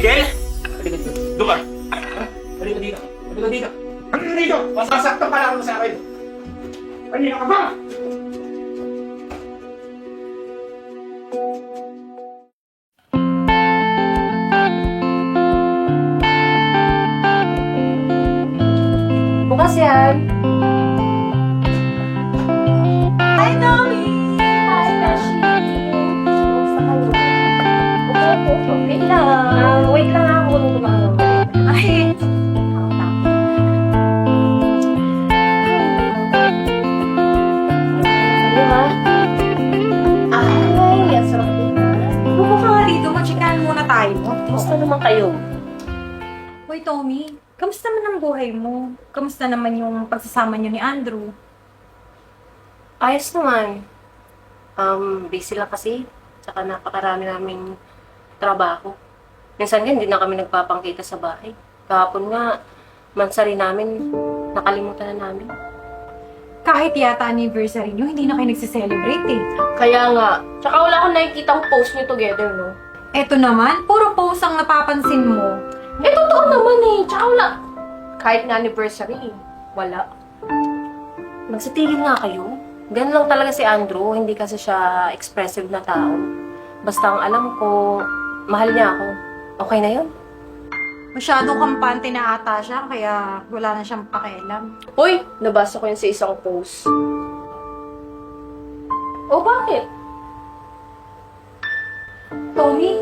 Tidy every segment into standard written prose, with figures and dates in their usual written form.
tumigil? Halika dito. Doon ka. Halika dito. Halika dito. Halika dito. Masasaktan ka lang sa akin. Halika ka ba? Bukas yan. Hi, Tommy! Hi, Tashi! Kumusta kayo? Okay lang. Wait lang ako kung gumagawa. Ay, Ano ba? Ay, ang sarap din na. buko ka nga rito. Mag-chikahan muna tayo. Kumusta naman kayo? Hoy, Tommy. Kamusta naman ang buhay mo? Kamusta naman yung pagsasama niyo ni Andrew? Ayos naman. Busy lang kasi. Tsaka napakarami naming trabaho. Minsan nga, hindi na kami nagpapangkita sa bahay. Kahapon nga, mansari namin, nakalimutan na namin. Kahit yata anniversary niyo, hindi na kayo nagsiselebrate eh. Kaya nga, tsaka wala akong nakikita post nyo together, no? Eto naman, puro post ang napapansin mo. Eh, totoo naman eh. Tsaka wala. Kahit nga anniversary, wala. Magsitigil nga kayo. Ganun lang talaga si Andrew. Hindi kasi siya expressive na tao. Basta ang alam ko, mahal niya ako. Okay na yun? Masyadong kampante na ata siya, kaya wala na siyang pakialam. Uy, nabasa ko yun sa isang post. Oh, bakit? Tommy?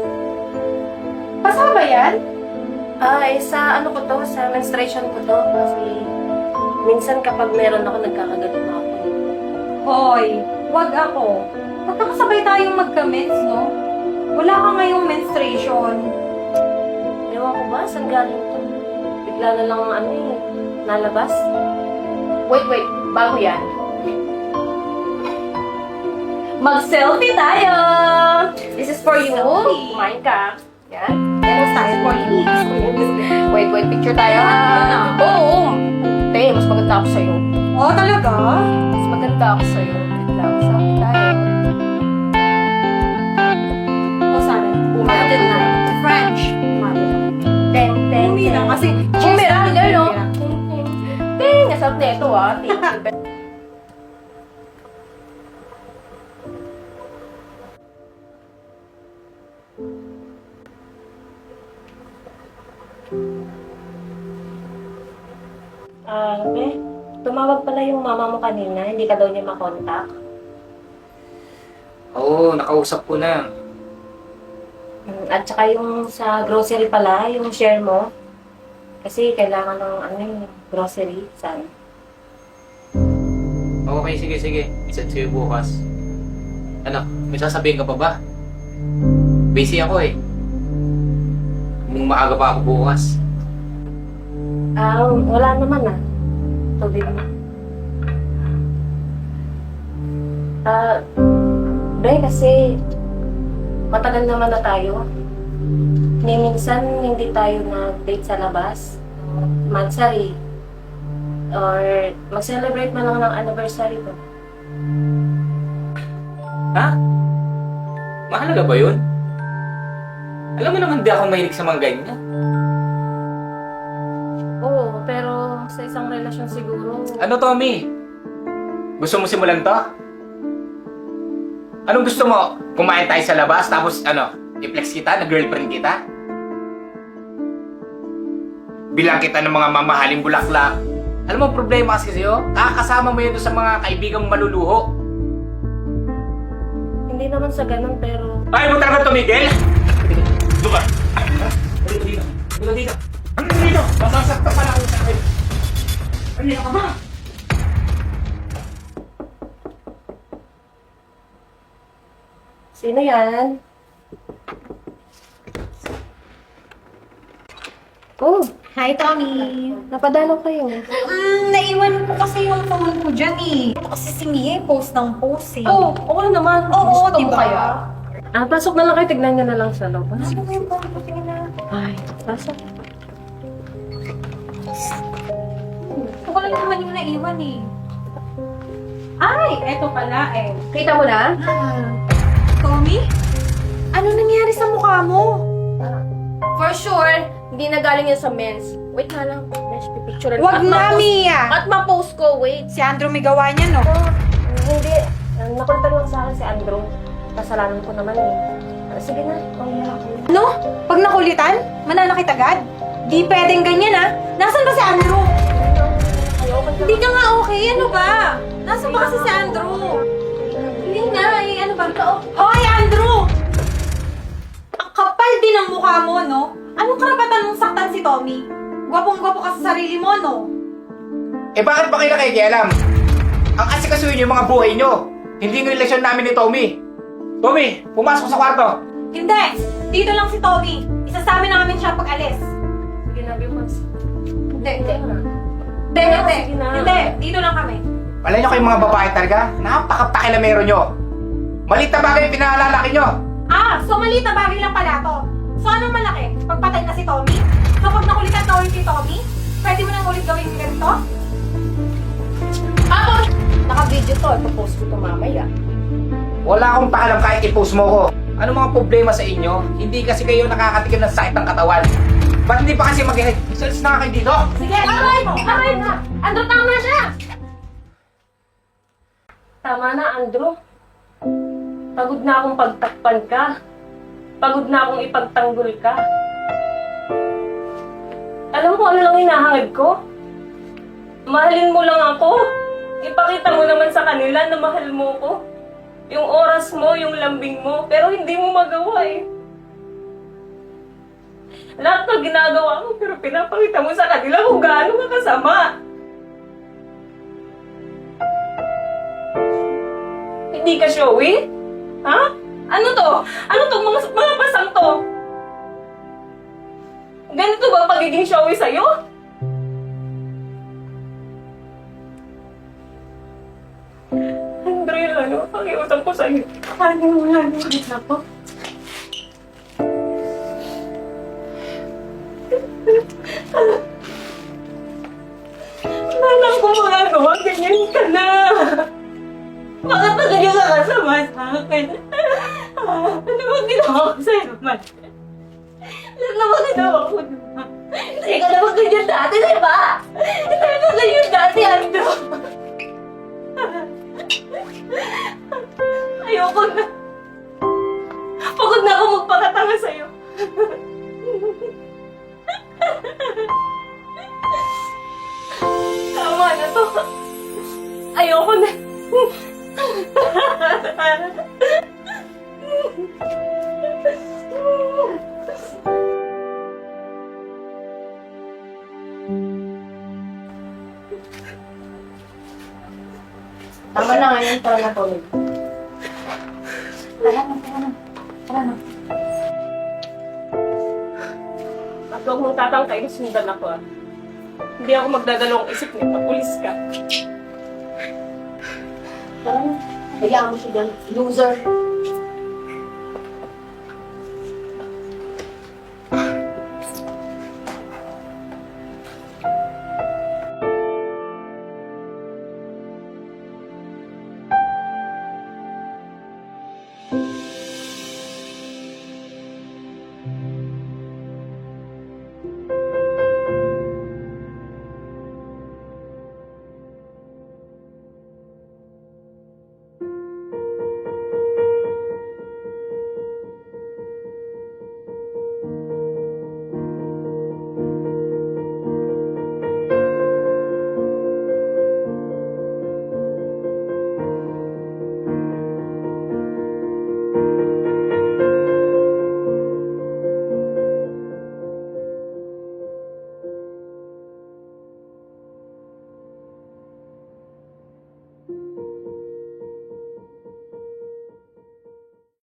Basa ba yan? Sa ano ko to, sa menstruation ko to. Kasi minsan kapag meron ako, nagkakaganito ako. Hoy, wag ako. Magkakasabay tayong magka-mens, no? Wala ka ngayong menstruation. Ewan ko ba, saan galing to? Bigla na lang nalabas. Wait, bago yan. Mag-selfie tayo! This is for you. Selfie. Kumain ka. Yan. Yan tayo for you. Wait, picture tayo. Oo. Te, mas maganda ako sa'yo. Oh, talaga? Mas maganda ako sa'yo. Wait lang, selfie tayo. O sana? Model na. French. Ten. Hindi lang kasi Bumira, girl, no? Bumira. Ten, nasarap na ito, ah. Thank you. Tumawag pala yung mama mo kanina, hindi ka daw niya makontak. Oo, nakausap ko na. At saka yung sa grocery pala, yung share mo. Kasi kailangan ng grocery, sana. Okay, sige. Isat sa'yo bukas. Anak, may sasabihin ka pa ba? Busy ako eh. Kung maaga pa ako bukas. Wala naman ah. Tubig mo. Bre, kasi matagal naman na tayo. Minsan hindi tayo nag-date sa labas. Mansari. Or mag-celebrate man lang ng anniversary ko. Ha? Mahalaga ba yun? Alam mo naman di ako mahilig sa mga ganyan. Oo, pero sa isang relasyon siguro. Ano, Tommy? Gusto mo simulan to? Anong gusto mo? Kumain tayo sa labas, tapos i-flex kita na girlfriend kita? Bilang kita ng mga mamahaling bulaklak. Alam mo, problema kasi sa'yo, kakasama mo yun doon sa mga kaibigang maluluho. Hindi naman sa ganun, pero Ayaw mo talaga tumigil? Doon ka. Halika dito. Halika dito. Halika dito. Masasaktan pa lang ako sa akin. Halika ka ba? sino yan? Oh, Hi, Tommy. napadalaw kayo. Naiwan ko kasi yung phone ko dyan eh. Ito kasi si Mia, post ng post eh. Oh, okay naman. Oo, Gusto mo diba? kaya? Pasok na lang kayo. Tignan nyo na lang sa loob. Ano ba yung phone ko? Tingnan na. Ay, pasok. Ito ko lang naman yung naiwan eh. Ay, eto pala eh. Kita mo na? Tommy? Ano nangyari sa mukha mo? For For sure, hindi na galing yan sa men's. Wait nga lang. Besh, pipicturean. Wag na, Mia! At ma-post ko, wait. Si Andrew may gawa niya, no? Hindi. Nakunta lang sa akin si Andrew. Kasalanan ko naman eh. Sige na, pangyayak ko. No? Pag nakulitan, mananakit agad? Di pwedeng ganyan, ha? Nasaan ba si Andrew? Ayoko Hindi ka nga okay, ano ba? Nasaan ba kasi si Andrew? Hindi na, eh, ano ba ito? Hoy, Andrew! Ang kapal din ang mukha mo, no? Anong karapatan mong saktan si Tommy? Gwapong-gwapo ka sa sarili mo, no? Eh bakit ba kayo nakikialam? Ang asikasuhin niyo yung mga buhay niyo. Hindi yung relasyon namin ni Tommy. Tommy, pumasok sa kwarto. Hindi! Dito lang si Tommy. Isasama namin siya pag alis. Sige na, Bimas. Hindi, Hindi na. Sige na. Hindi, dito lang kami. Wala niyo kayong mga babae talaga? Napakapakilamero niyo. Malit na bagay yung pinaalalaki niyo. Ah, so maliit na bagay lang pala to. So anong malaki? Pagpatay na si Tommy? So pag nakulitan na ulit si Tommy, pwede mo nang ulit gawin yung ganito? Ako! Naka-video to. Ipapost ko to mamaya. Wala akong pakalam kahit i-post mo ko. Ano mga problema sa inyo? Hindi kasi kayo nakakatikim ng sakit ng katawan. Ba't hindi pa kasi mag-head? Isalis na kayo dito. Sige, aray! Aray na! Andrew, tama na! Tama na, Andrew. Pagod na akong pagtakpan ka. Pagod na akong ipagtanggol ka. Alam mo kung ano lang hinahangad ko? Mahalin mo lang ako. Ipakita mo naman sa kanila na mahal mo ko. Yung oras mo, yung lambing mo, pero hindi mo magawa eh. Lahat ng ginagawa mo, pero pinapakita mo sa kanila kung gaano ka kasama. Hindi ka showy? Ha? Ano to? Ano to? Mga pasang to? Ganito ba ang pagiging showy sa'yo? Andre, ano? Pakiusap ko sa'yo. Ano mo lang? Ano po? Nalang ko mga gawa, ganyan ka na. Bakit ba ganyan ka kasama sa akin? Ano ba ginawa ko sa'yo, man? Ano ba ginawa ko naman? Hindi ka naman ganyan dati, di ba? Hindi ka naman ganyan dati, Andrew. Ayoko na. Pagod na ako magpakatanga sa'yo. Tama na to. Ayoko na. Tama na ngayon, tara na tulog. Tara na. At huwag mong tatangkay, sundan ako ah. Hindi ako magdadalawang isip nito, pulis ka. Tara na. Hayaan mo siya dyan. Loser.